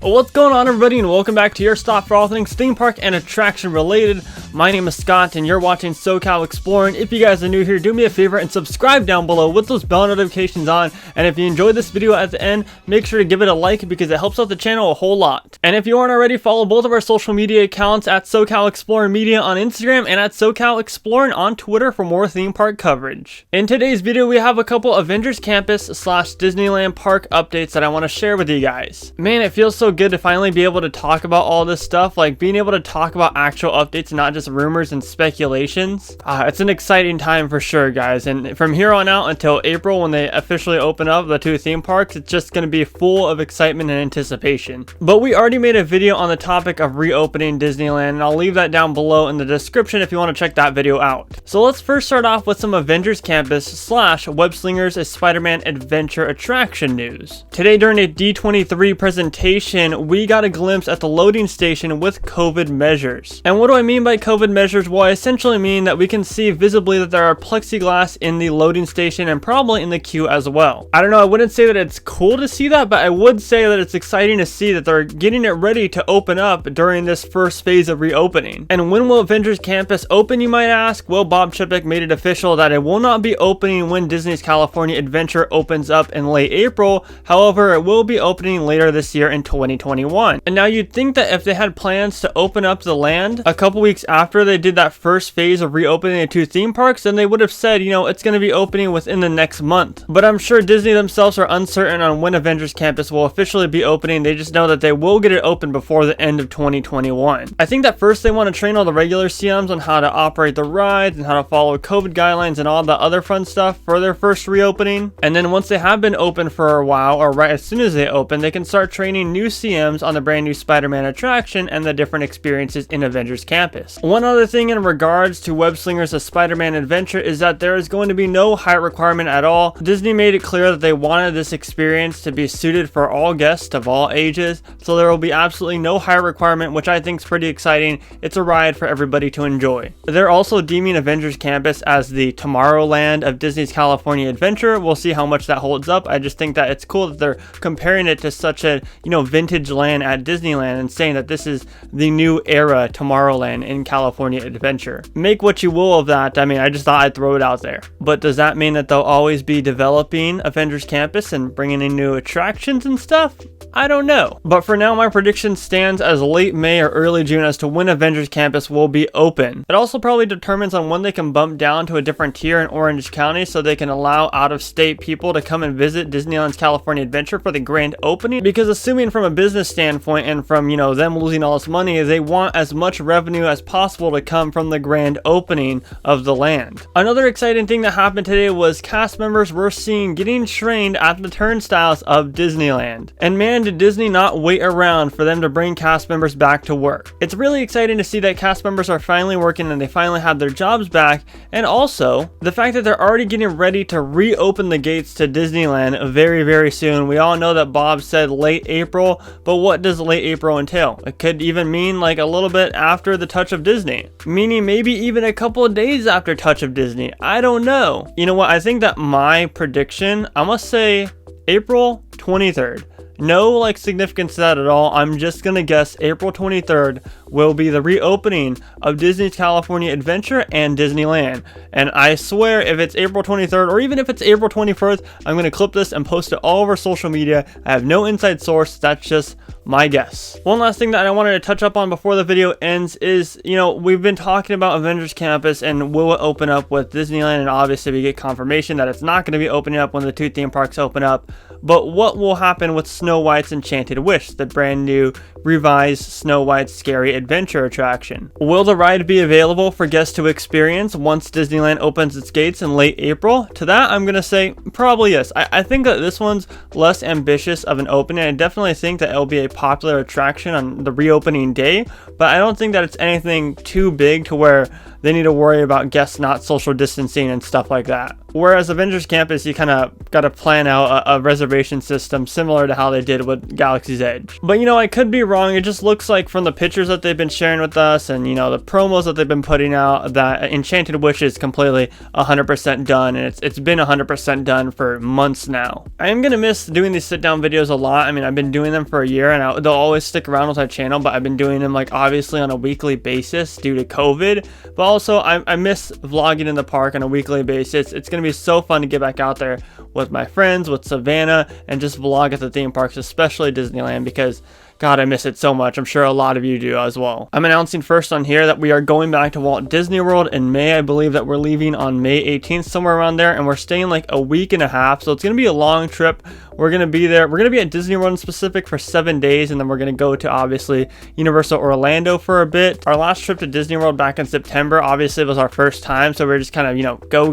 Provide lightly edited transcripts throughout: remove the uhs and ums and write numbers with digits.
What's going on, everybody, and welcome back to your stop for all things theme park and attraction related. My name is Scott and you're watching SoCal Exploring. If you guys are new here, do me a favor and subscribe down below with those bell notifications on. And if you enjoyed this video at the end, make sure to give it a like because it helps out the channel a whole lot. And if you aren't already, follow both of our social media accounts at SoCal Exploring Media on Instagram and at SoCal Exploring on Twitter for more theme park coverage. In today's video, we have a couple Avengers Campus / Disneyland Park updates that I want to share with you guys. Man, it feels so good to finally be able to talk about all this stuff, like being able to talk about actual updates and not just rumors and speculations. It's an exciting time for sure, guys, and from here on out until April when they officially open up the two theme parks, it's just going to be full of excitement and anticipation. But we already made a video on the topic of reopening Disneyland, and I'll leave that down below in the description if you want to check that video out. So let's first start off with some Avengers Campus / Web Slingers a Spider-Man Adventure attraction news. Today during a D23 presentation, we got a glimpse at the loading station with COVID measures. And what do I mean by COVID measures? Well, I essentially mean that we can see visibly that there are plexiglass in the loading station and probably in the queue as well. I don't know, I wouldn't say that it's cool to see that, but I would say that it's exciting to see that they're getting it ready to open up during this first phase of reopening. And when will Avengers Campus open, you might ask? Well, Bob Chapek made it official that it will not be opening when Disney's California Adventure opens up in late April. However, it will be opening later this year in 2021. And now you'd think that if they had plans to open up the land a couple weeks after they did that first phase of reopening the two theme parks, then they would have said, you know, it's going to be opening within the next month. But I'm sure Disney themselves are uncertain on when Avengers Campus will officially be opening. They just know that they will get it open before the end of 2021. I think that first they want to train all the regular CMs on how to operate the rides and how to follow COVID guidelines and all the other fun stuff for their first reopening. And then once they have been open for a while, or right as soon as they open, they can start training new CMs on the brand new Spider-Man attraction and the different experiences in Avengers Campus. One other thing in regards to Web Slingers a Spider-Man Adventure is that there is going to be no height requirement at all. Disney made it clear that they wanted this experience to be suited for all guests of all ages, so there will be absolutely no height requirement, which I think is pretty exciting. It's a ride for everybody to enjoy. They're also deeming Avengers Campus as the Tomorrowland of Disney's California Adventure. We'll see how much that holds up. I just think that it's cool that they're comparing it to such a, you know, vintage land at Disneyland and saying that this is the new era Tomorrowland in California Adventure. Make what you will of that. I mean, I just thought I'd throw it out there. But does that mean that they'll always be developing Avengers Campus and bringing in new attractions and stuff? I don't know. But for now, my prediction stands as late May or early June as to when Avengers Campus will be open. It also probably determines on when they can bump down to a different tier in Orange County so they can allow out-of-state people to come and visit Disneyland's California Adventure for the grand opening. Because assuming from a business standpoint and from, you know, them losing all this money, they want as much revenue as possible to come from the grand opening of the land. Another exciting thing that happened today was cast members were seen getting trained at the turnstiles of Disneyland. And man, did Disney not wait around for them to bring cast members back to work. It's really exciting to see that cast members are finally working and they finally have their jobs back, and also the fact that they're already getting ready to reopen the gates to Disneyland very, very soon. We all know that Bob said late April, but what does late April entail? It could even mean like a little bit after the Touch of Disney, meaning maybe even a couple of days after Touch of Disney. I don't know. You know what? I think that my prediction, I must say April 23rd. No like significance to that at all. I'm just gonna guess April 23rd will be the reopening of Disney's California Adventure and Disneyland. And I swear if it's April 23rd or even if it's April 21st, I'm gonna clip this and post it all over social media. I have no inside source. That's just my guess. One last thing that I wanted to touch up on before the video ends is, you know, we've been talking about Avengers Campus and will it open up with Disneyland, and obviously we get confirmation that it's not going to be opening up when the two theme parks open up. But what will happen with Snow White's Enchanted Wish, the brand new revised Snow White's Scary Adventure attraction? Will the ride be available for guests to experience once Disneyland opens its gates in late April? To that, I'm going to say probably yes. I think that this one's less ambitious of an opening. I definitely think that it'll be a popular attraction on the reopening day, but I don't think that it's anything too big to where they need to worry about guests not social distancing and stuff like that. Whereas Avengers Campus, you kind of got to plan out a reservation system similar to how they did with Galaxy's Edge. But you know, I could be wrong. It just looks like from the pictures that they've been sharing with us and, you know, the promos that they've been putting out, that Enchanted Wish is completely 100% done, and it's been 100% done for months now. I am gonna miss doing these sit down videos a lot. I mean, I've been doing them for a year, and they'll always stick around with our channel, but I've been doing them like obviously on a weekly basis due to COVID. But also I miss vlogging in the park on a weekly basis. It's gonna be so fun to get back out there with my friends, with Savannah, and just vlog at the theme parks, especially Disneyland, because God, I miss it so much. I'm sure a lot of you do as well. I'm announcing first on here that we are going back to Walt Disney World in May. I believe that we're leaving on May 18th, somewhere around there, and we're staying like a week and a half. So it's going to be a long trip. We're going to be there. We're going to be at Disney World in specific for 7 days, and then we're going to go to obviously Universal Orlando for a bit. Our last trip to Disney World back in September, obviously it was our first time. So we're just kind of, you know, go.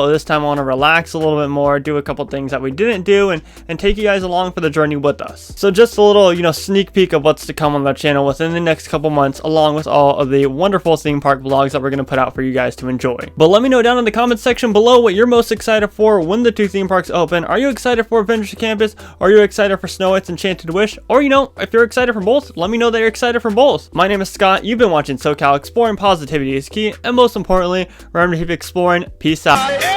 This time I want to relax a little bit more, do a couple things that we didn't do, and take you guys along for the journey with us. So just a little, you know, sneak peek of what's to come on the channel within the next couple months, along with all of the wonderful theme park vlogs that we're going to put out for you guys to enjoy. But let me know down in the comments section below what you're most excited for when the 2 theme parks open. Are you excited for Avengers Campus? Are you excited for Snow White's Enchanted Wish? Or, you know, if you're excited for both, let me know that you're excited for both. My name is Scott. You've been watching SoCal Exploring. Positivity is key, and most importantly, remember to keep exploring. Peace out.